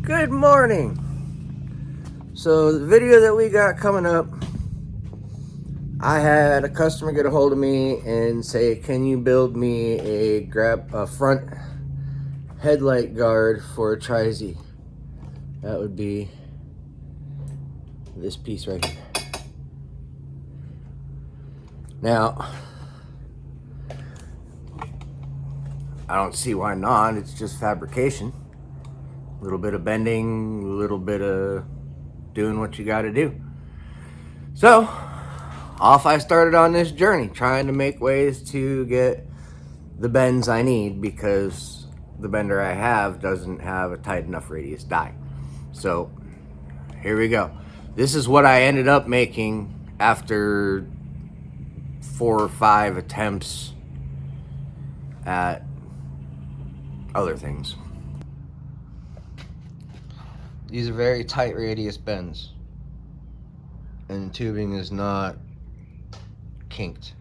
Good morning. So the video that we got coming up, I had a customer get a hold of me and say, can you build me a front headlight guard for a Try-Z? That would be this piece right here. Now, I don't see why not. It's just fabrication. A little bit of bending, a little bit of doing what you got to do. So, off I started on this journey, trying to make ways to get the bends I need, because the bender I have doesn't have a tight enough radius die. So, here we go. This is what I ended up making after 4 or 5 attempts at other things. These are very tight radius bends, and the tubing is not kinked.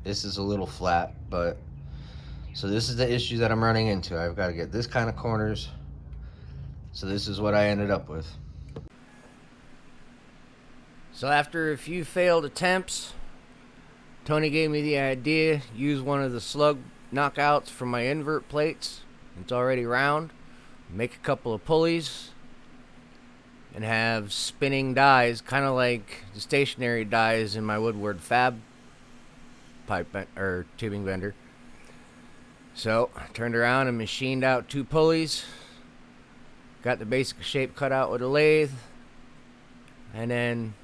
This is a little flat, but so this is the issue that I'm running into. I've got to get this kind of corners. So this is what I ended up with. So after a few failed attempts, Tony gave me the idea, use one of the slug knockouts from my invert plates. It's already round. Make a couple of pulleys and have spinning dies, kind of like the stationary dies in my Woodward Fab tubing bender. So I turned around and machined out 2 pulleys. Got the basic shape cut out with a lathe. And then,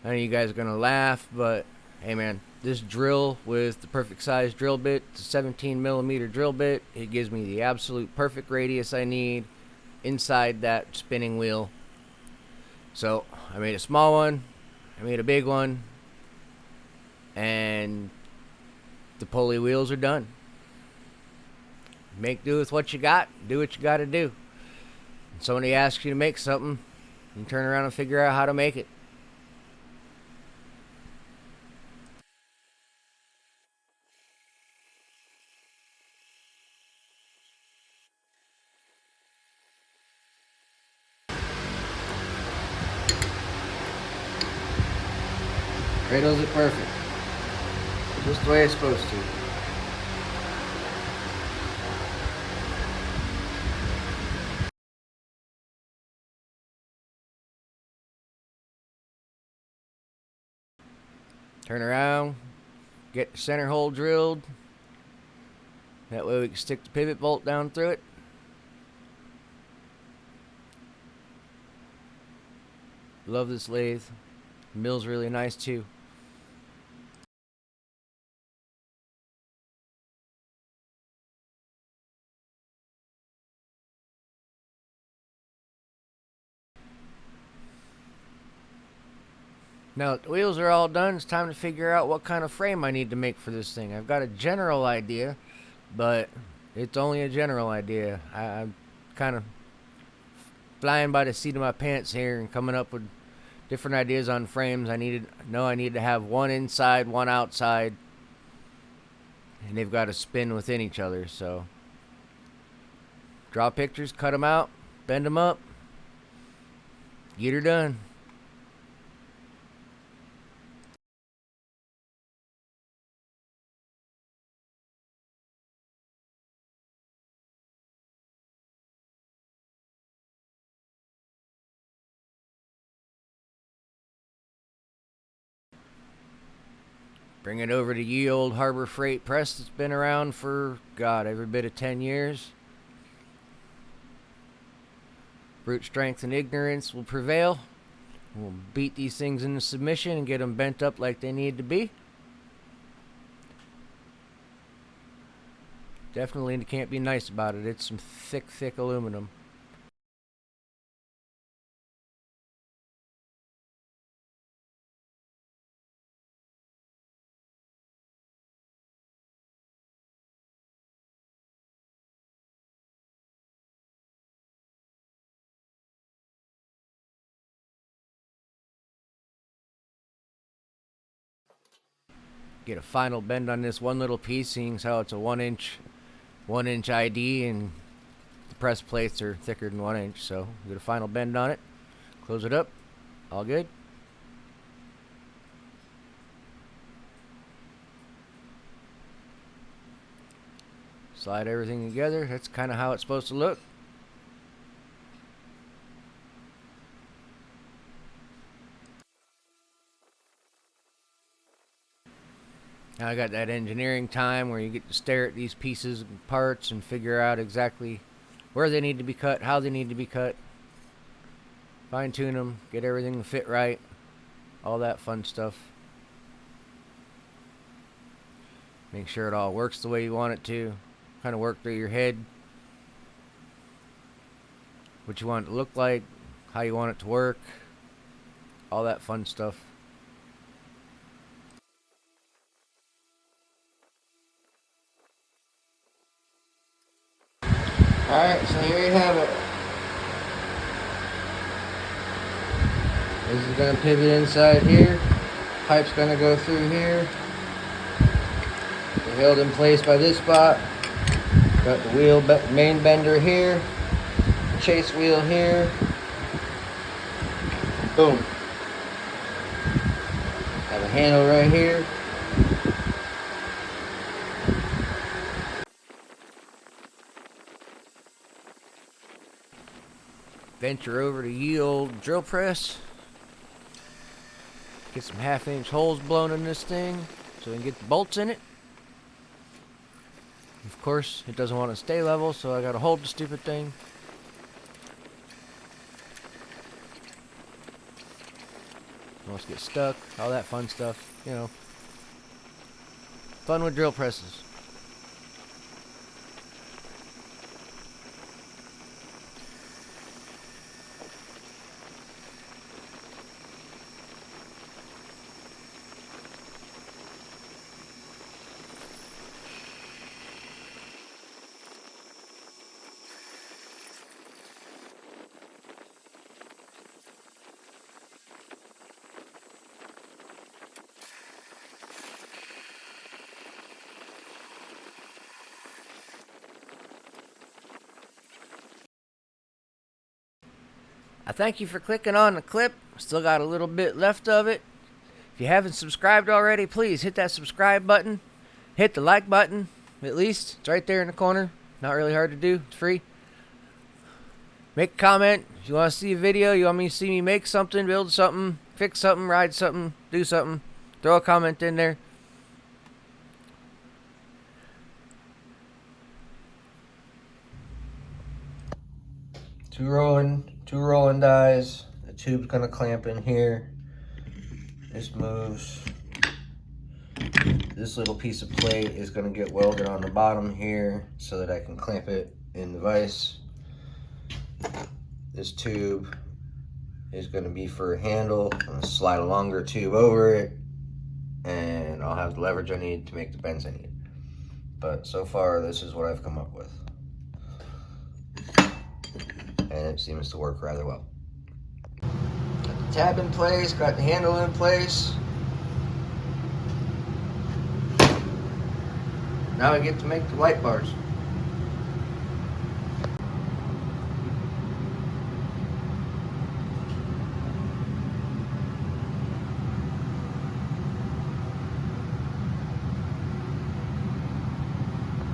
I know you guys are going to laugh, but hey man, this drill with the perfect size drill bit, the 17mm drill bit, it gives me the absolute perfect radius I need inside that spinning wheel. So I made a small one, I made a big one, and the pulley wheels are done. Make do with what you got, do what you got to do. When somebody asks you to make something, you turn around and figure out how to make it. Cradles it perfect. Just the way it's supposed to. Turn around, get the center hole drilled. That way we can stick the pivot bolt down through it. Love this lathe. The mill's really nice too. Now that the wheels are all done, it's time to figure out what kind of frame I need to make for this thing. I've got a general idea, but it's only a general idea. I'm kind of flying by the seat of my pants here and coming up with different ideas on frames. I need to have one inside, one outside, and they've got to spin within each other. So draw pictures, cut them out, bend them up, get her done. Bring it over to ye old Harbor Freight press that's been around for, God, every bit of 10 years. Brute strength and ignorance will prevail. We'll beat these things into submission and get them bent up like they need to be. Definitely can't be nice about it. It's some thick, thick aluminum. Get a final bend on this one little piece, seeing as how it's a 1 inch ID, and the press plates are thicker than 1 inch, so get a final bend on it, close it up, all good. Slide everything together. That's kind of how it's supposed to look. Now I got that engineering time where you get to stare at these pieces and parts and figure out exactly where they need to be cut, how they need to be cut, fine tune them, get everything to fit right, all that fun stuff. Make sure it all works the way you want it to. Kind of work through your head what you want it to look like, how you want it to work, all that fun stuff. Alright, so here you have it. This is going to pivot inside here. Pipe's going to go through here. They're held in place by this spot. Got the wheel main bender here. Chase wheel here. Boom. Have a handle right here. Venture over to ye old drill press. Get some 1/2 inch holes blown in this thing so we can get the bolts in it. Of course, it doesn't want to stay level, so I gotta hold the stupid thing. Wants to get stuck, all that fun stuff, you know. Fun with drill presses. I thank you for clicking on the clip. Still got a little bit left of it. If you haven't subscribed already, please hit that subscribe button. Hit the like button, at least. It's right there in the corner. Not really hard to do. It's free. Make a comment. If you want to see a video, you want me to see me make something, build something, fix something, ride something, do something, throw a comment in there. Two rolling dies. The tube's gonna clamp in here. This moves. This little piece of plate is gonna get welded on the bottom here so that I can clamp it in the vise. This tube is gonna be for a handle. I'm gonna slide a longer tube over it, and I'll have the leverage I need to make the bends I need. But so far, this is what I've come up with. And it seems to work rather well. Got the tab in place, got the handle in place. Now I get to make the light bars.